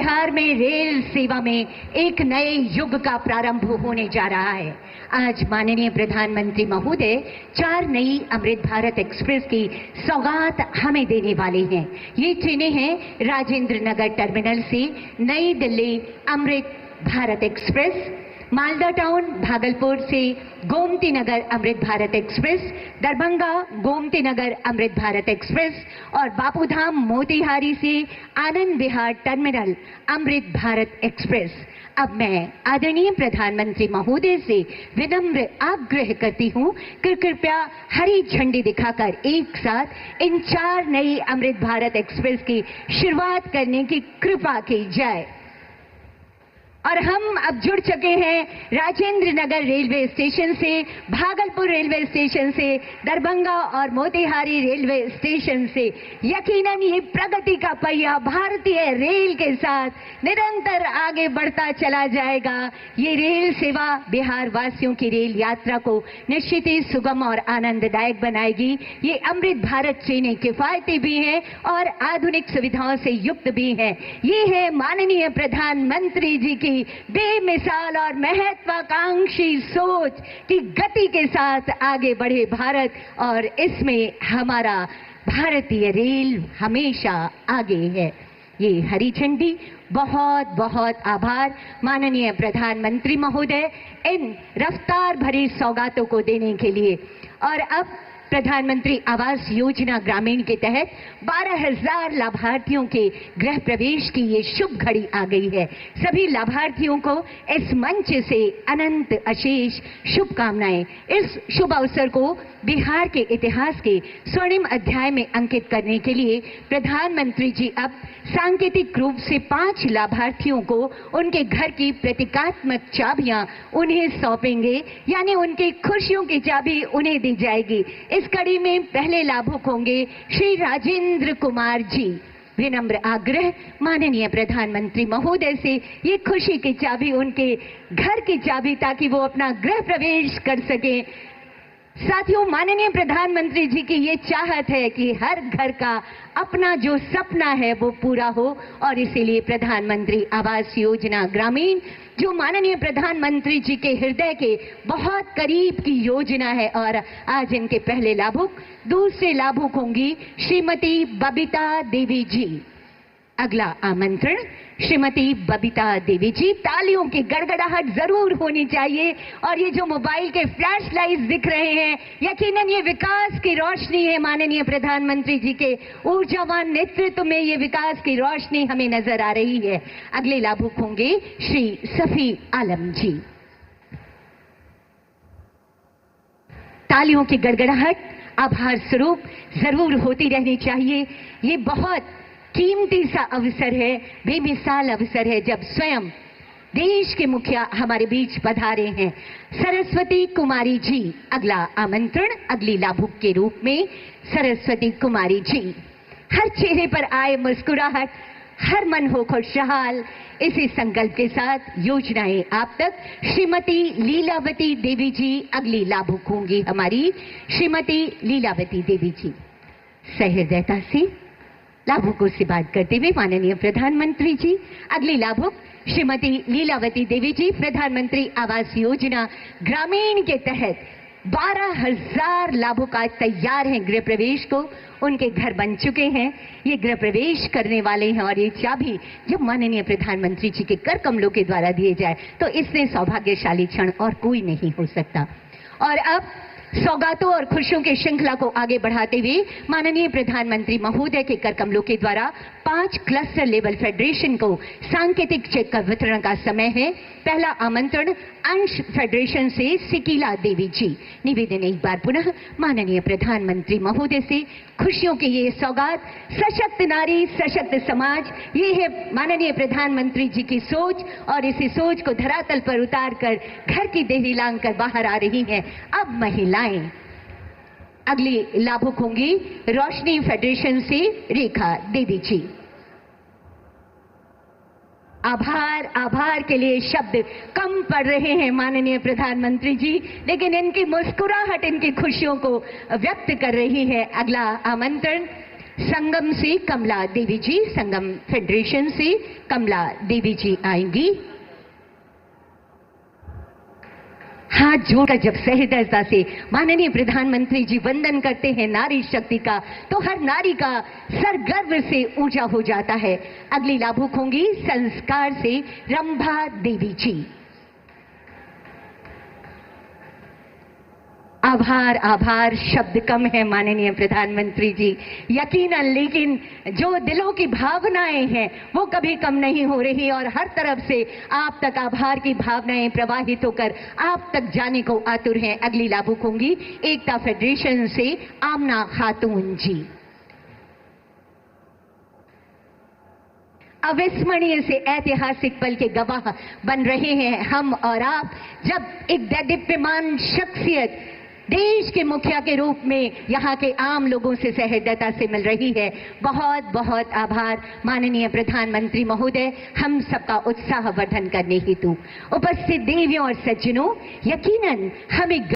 बिहार में रेल सेवा में एक नए युग का प्रारंभ होने जा रहा है। आज माननीय प्रधानमंत्री महोदय 4 नई अमृत भारत एक्सप्रेस की सौगात हमें देने वाले हैं। ये ट्रेनें हैं राजेंद्र नगर टर्मिनल से नई दिल्ली अमृत भारत एक्सप्रेस, मालदा टाउन भागलपुर से गोमती नगर अमृत भारत एक्सप्रेस, दरभंगा गोमती नगर अमृत भारत एक्सप्रेस और बापूधाम मोतीहारी से आनंद विहार टर्मिनल अमृत भारत एक्सप्रेस। अब मैं आदरणीय प्रधानमंत्री महोदय से विनम्र आग्रह करती हूं कि कृपया हरी झंडी दिखाकर एक साथ इन 4 नई अमृत भारत एक्सप्रेस की शुरुआत करने की कृपा की जाए। और हम अब जुड़ चुके हैं राजेंद्र नगर रेलवे स्टेशन से, भागलपुर रेलवे स्टेशन से, दरभंगा और मोतीहारी रेलवे स्टेशन से। यकीनन ये प्रगति का पहिया भारतीय रेल के साथ निरंतर आगे बढ़ता चला जाएगा। ये रेल सेवा बिहार वासियों की रेल यात्रा को निश्चित ही सुगम और आनंददायक बनाएगी। ये अमृत भारत ट्रेनें किफायती भी हैं और आधुनिक सुविधाओं से युक्त भी हैं। ये है माननीय प्रधानमंत्री जी की बेमिसाल और महत्वाकांक्षी सोच कि गति के साथ आगे बढ़े भारत, और इसमें हमारा भारतीय रेल हमेशा आगे है। ये हरी झंडी, बहुत बहुत आभार माननीय प्रधानमंत्री महोदय इन रफ्तार भरी सौगातों को देने के लिए। और अब प्रधानमंत्री आवास योजना ग्रामीण के तहत 12,000 लाभार्थियों के गृह प्रवेश की ये शुभ घड़ी आ गई है। सभी लाभार्थियों को इस मंच से अनंत अशेष शुभकामनाएं। इस शुभ अवसर को बिहार के इतिहास के स्वर्णिम अध्याय में अंकित करने के लिए प्रधानमंत्री जी अब सांकेतिक रूप से 5 लाभार्थियों को उनके घर की प्रतीकात्मक चाबियां उन्हें सौंपेंगे, यानी उनकी खुशियों की चाबी उन्हें दी जाएगी। इस कड़ी में पहले लाभुक होंगे श्री राजेंद्र कुमार जी। विनम्र आग्रह माननीय प्रधानमंत्री महोदय से ये खुशी की चाबी उनके घर की चाबी, ताकि वो अपना गृह प्रवेश कर सके। साथियों, माननीय प्रधानमंत्री जी की ये चाहत है कि हर घर का अपना जो सपना है वो पूरा हो, और इसीलिए प्रधानमंत्री आवास योजना ग्रामीण, जो माननीय प्रधानमंत्री जी के हृदय के बहुत करीब की योजना है, और आज इनके पहले लाभुक, दूसरे लाभुक होंगी श्रीमती बबीता देवी जी। अगला आमंत्रण श्रीमती बबीता देवी जी। तालियों की गड़गड़ाहट जरूर होनी चाहिए। और ये जो मोबाइल के फ्लैश लाइट्स दिख रहे हैं, यकीनन ये विकास की रोशनी है। माननीय प्रधानमंत्री जी के ऊर्जावान नेतृत्व में ये विकास की रोशनी हमें नजर आ रही है। अगले लाभुक होंगे श्री सफी आलम जी। तालियों की गड़गड़ाहट आभार स्वरूप जरूर होती रहनी चाहिए। ये बहुत कीमती सा अवसर है, बेमिसाल अवसर है, जब स्वयं देश के मुखिया हमारे बीच पधारे हैं। सरस्वती कुमारी जी, अगला आमंत्रण अगली लाभुक के रूप में सरस्वती कुमारी जी। हर चेहरे पर आए मुस्कुराहट, हर मन हो खुशहाल, इसी संकल्प के साथ योजनाएं आप तक। श्रीमती लीलावती देवी जी अगली लाभुक होंगी हमारी। श्रीमती लीलावती देवी जी सहृदयता से लाभुकों से बात करते हुए माननीय प्रधानमंत्री जी। अगली लाभुक श्रीमती लीलावती देवी जी, प्रधानमंत्री आवास योजना ग्रामीण के तहत 12,000 लाभुक आज तैयार हैं गृह प्रवेश को। उनके घर बन चुके हैं, ये गृह प्रवेश करने वाले हैं, और ये चाबी जब माननीय प्रधानमंत्री जी के कर कमलों के द्वारा दिए जाए तो इससे सौभाग्यशाली क्षण और कोई नहीं हो सकता। और अब सौगातों और खुशियों की श्रृंखला को आगे बढ़ाते हुए माननीय प्रधानमंत्री महोदय के कर कमलों के द्वारा 5 क्लस्टर लेवल फेडरेशन को सांकेतिक चेक का वितरण का समय है। पहला आमंत्रण अंश फेडरेशन से सिकीला देवी जी। निवेदन एक बार पुनः माननीय प्रधानमंत्री महोदय से खुशियों की ये सौगात, सशक्त नारी सशक्त समाज, ये है माननीय प्रधानमंत्री जी की सोच, और इसी सोच को धरातल पर उतार कर घर की देहरी लांग कर बाहर आ रही हैं अब महिलाएं। अगली लाभुक होंगी रोशनी फेडरेशन से रेखा देवी जी। आभार, आभार के लिए शब्द कम पड़ रहे हैं माननीय प्रधानमंत्री जी, लेकिन इनकी मुस्कुराहट इनकी खुशियों को व्यक्त कर रही है। अगला आमंत्रण संगम से कमला देवी जी, संगम फेडरेशन से कमला देवी जी आएंगी। हाथ जोड़कर जब सहृदयता से माननीय प्रधानमंत्री जी वंदन करते हैं नारी शक्ति का, तो हर नारी का सर गर्व से ऊंचा हो जाता है। अगली लाभुक होंगी संस्कार से रंभा देवी जी। आभार आभार शब्द कम है माननीय प्रधानमंत्री जी, यकीनन, लेकिन जो दिलों की भावनाएं हैं वो कभी कम नहीं हो रही और हर तरफ से आप तक आभार की भावनाएं प्रवाहित होकर आप तक जाने को आतुर हैं। अगली लाभुक होंगी एकता फेडरेशन से आमना खातून जी। अविस्मरणीय से ऐतिहासिक पल के गवाह बन रहे हैं हम और आप, जब एक दैदीप्यमान शख्सियत देश के मुखिया के रूप में यहाँ के आम लोगों से सहृदयता से मिल रही है। बहुत बहुत आभार माननीय प्रधानमंत्री महोदय, हम सबका उत्साह वर्धन करने हेतु। उपस्थित देवियों और सज्जनों, यकीनन हमें